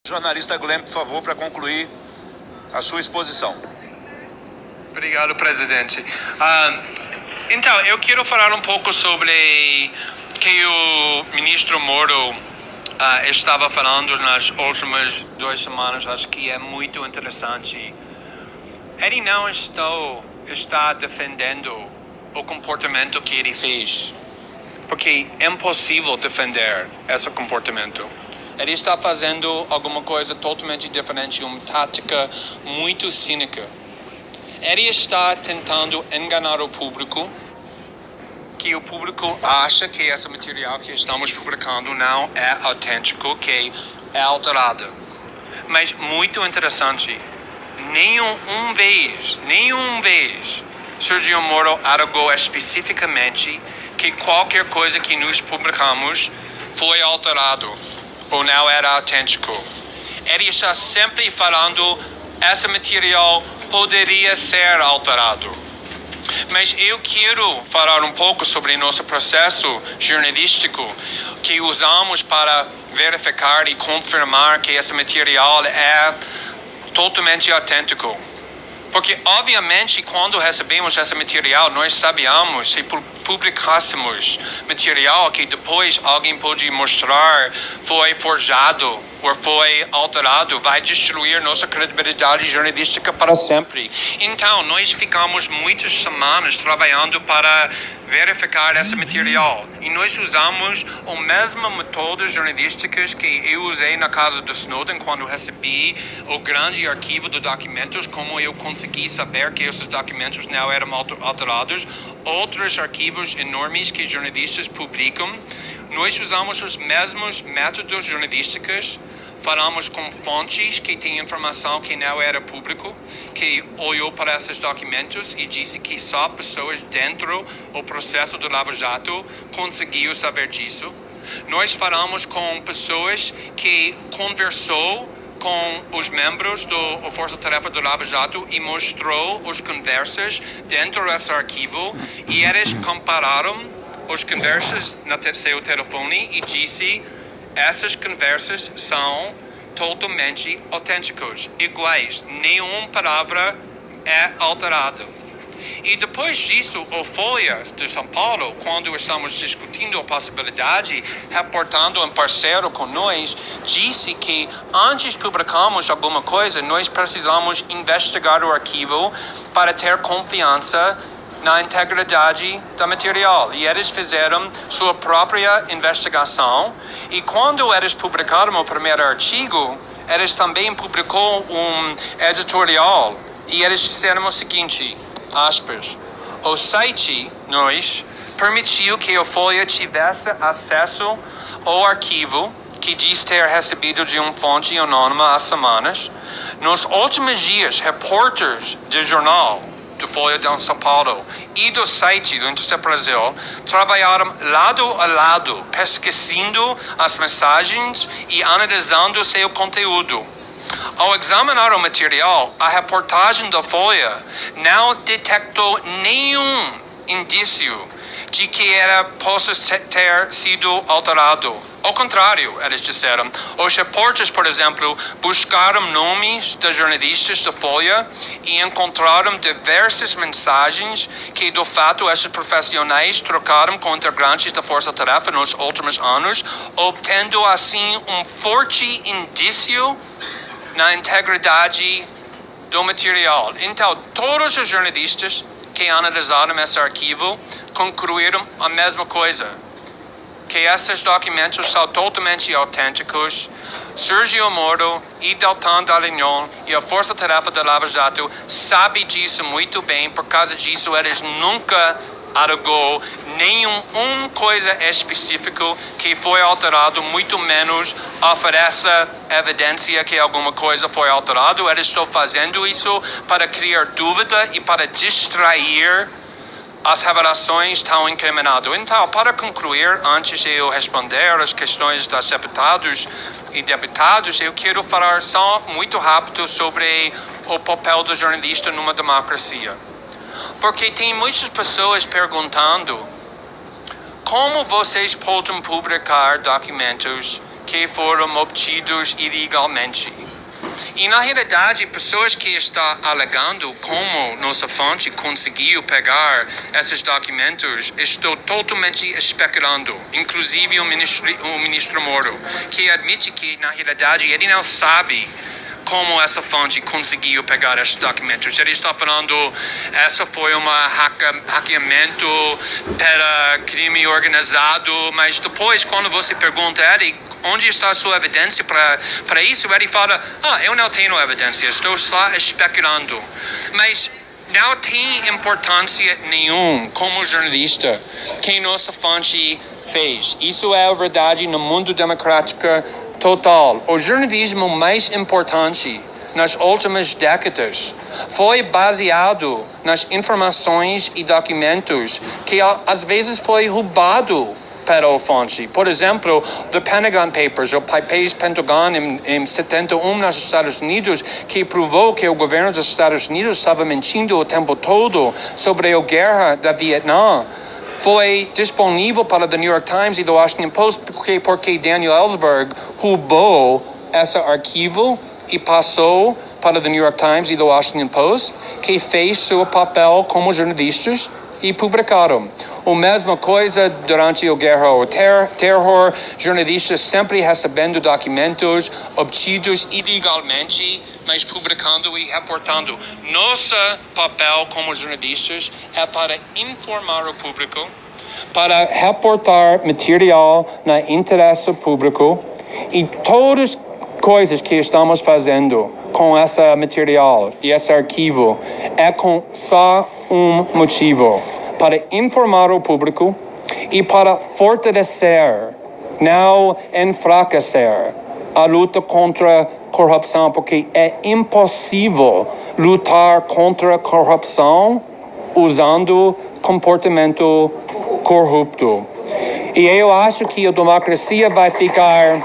Jornalista Glenn, por favor, para concluir a sua exposição. Obrigado, presidente. Então, eu quero falar um pouco sobre que o ministro Moro estava falando nas últimas 2 semanas. Acho que é muito interessante. Ele não está defendendo o comportamento que ele fez, porque é impossível defender esse comportamento. Ele está fazendo alguma coisa totalmente diferente, uma tática muito cínica. Ele está tentando enganar o público, que o público acha que esse material que estamos publicando não é autêntico, que é alterado. Mas muito interessante, nenhum vez Sérgio Moro alegou especificamente que qualquer coisa que nós publicamos foi alterado ou não era autêntico. Ele está sempre falando esse material poderia ser alterado. Mas eu quero falar um pouco sobre nosso processo jornalístico que usamos para verificar e confirmar que esse material é totalmente autêntico. Porque, obviamente, quando recebemos esse material, nós sabíamos se publicássemos material que depois alguém pode mostrar foi forjado ou foi alterado, vai destruir nossa credibilidade jornalística para sempre. Então, nós ficamos muitas semanas trabalhando para verificar esse material. E nós usamos a mesma método jornalística que eu usei na casa do Snowden quando recebi o grande arquivo de documentos, como eu consegui saber que esses documentos não eram alterados. Outros arquivos enormes que jornalistas publicam. Nós usamos os mesmos métodos jornalísticos. Falamos com fontes que têm informação que não era público, que olhou para esses documentos e disse que só pessoas dentro do processo do Lava Jato conseguiam saber disso. Nós falamos com pessoas que conversou com os membros da Força Tarefa do Lava Jato e mostrou as conversas dentro desse arquivo e eles compararam as conversas no seu telefone e disse essas conversas são totalmente autênticas, iguais, nenhuma palavra é alterada. E depois disso, o Folha de São Paulo, quando estamos discutindo a possibilidade, reportando um parceiro com nós, disse que antes de publicarmos alguma coisa, nós precisamos investigar o arquivo para ter confiança na integridade do material. E eles fizeram sua própria investigação. E quando eles publicaram o primeiro artigo, eles também publicou um editorial. E eles disseram o seguinte, aspas, o site, nós, permitiu que a Folha tivesse acesso ao arquivo que diz ter recebido de uma fonte anônima há semanas. Nos últimos dias, repórteres do jornal do Folha de São Paulo e do site do Intercept Brasil trabalharam lado a lado, pesquisando as mensagens e analisando seu conteúdo. Ao examinar o material, a reportagem da Folha não detectou nenhum indício de que era possa ter sido alterado. Ao contrário, eles disseram, os repórteres, por exemplo, buscaram nomes de jornalistas da Folha e encontraram diversas mensagens que, de fato, esses profissionais trocaram com integrantes da Força Tarefa nos últimos anos, obtendo assim um forte indício na integridade do material. Então, todos os jornalistas que analisaram esse arquivo concluíram a mesma coisa, que esses documentos são totalmente autênticos. Sérgio Moro e Deltan Dallagnol e a Força Tarefa da Lava Jato sabem disso muito bem, por causa disso eles nunca alegou nenhuma coisa específica que foi alterado, muito menos oferece evidência que alguma coisa foi alterada. Eles estão fazendo isso para criar dúvida e para distrair as revelações tão incriminadas. Então, para concluir, antes de eu responder as questões dos deputados e deputadas, eu quero falar só muito rápido sobre o papel do jornalista numa democracia. Porque tem muitas pessoas perguntando como vocês podem publicar documentos que foram obtidos ilegalmente. E, na realidade, pessoas que estão alegando como nossa fonte conseguiu pegar esses documentos, estou totalmente especulando, inclusive o ministro Moro, que admite que, na realidade, ele não sabe como essa fonte conseguiu pegar esses documentos. Ele está falando essa foi hackeamento para crime organizado, mas depois, quando você pergunta a ele onde está a sua evidência para isso, ele fala, eu não tenho evidência, estou só especulando. Mas não tem importância nenhuma como jornalista que nossa fonte fez. Isso é a verdade no mundo democrático total. O jornalismo mais importante nas últimas décadas foi baseado nas informações e documentos que às vezes foi roubado para a fonte. Por exemplo, The Pentagon Papers, o papéis Pentagon em 71 nos Estados Unidos, que provou que o governo dos Estados Unidos estava mentindo o tempo todo sobre a guerra da Vietnã, foi disponível para The New York Times e The Washington Post porque Daniel Ellsberg roubou esse arquivo e passou para The New York Times e The Washington Post, que fez seu papel como jornalistas e publicaram. A mesma coisa durante a guerra ao terror, jornalistas sempre recebendo documentos obtidos ilegalmente, mas publicando e reportando. Nosso papel como jornalistas é para informar o público, para reportar material no interesse público e todas as coisas que estamos fazendo com esse material e esse arquivo é com só um motivo: para informar o público e para fortalecer, não enfraquecer, a luta contra a corrupção, porque é impossível lutar contra a corrupção usando comportamento corrupto. E eu acho que a democracia vai ficar...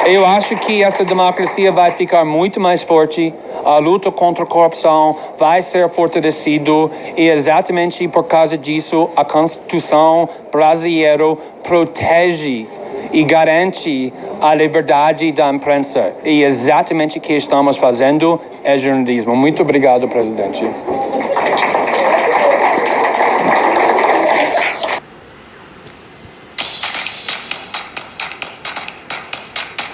Eu acho que essa democracia vai ficar muito mais forte, a luta contra a corrupção vai ser fortalecida e exatamente por causa disso a Constituição brasileira protege e garante a liberdade da imprensa. E exatamente o que estamos fazendo é jornalismo. Muito obrigado, presidente.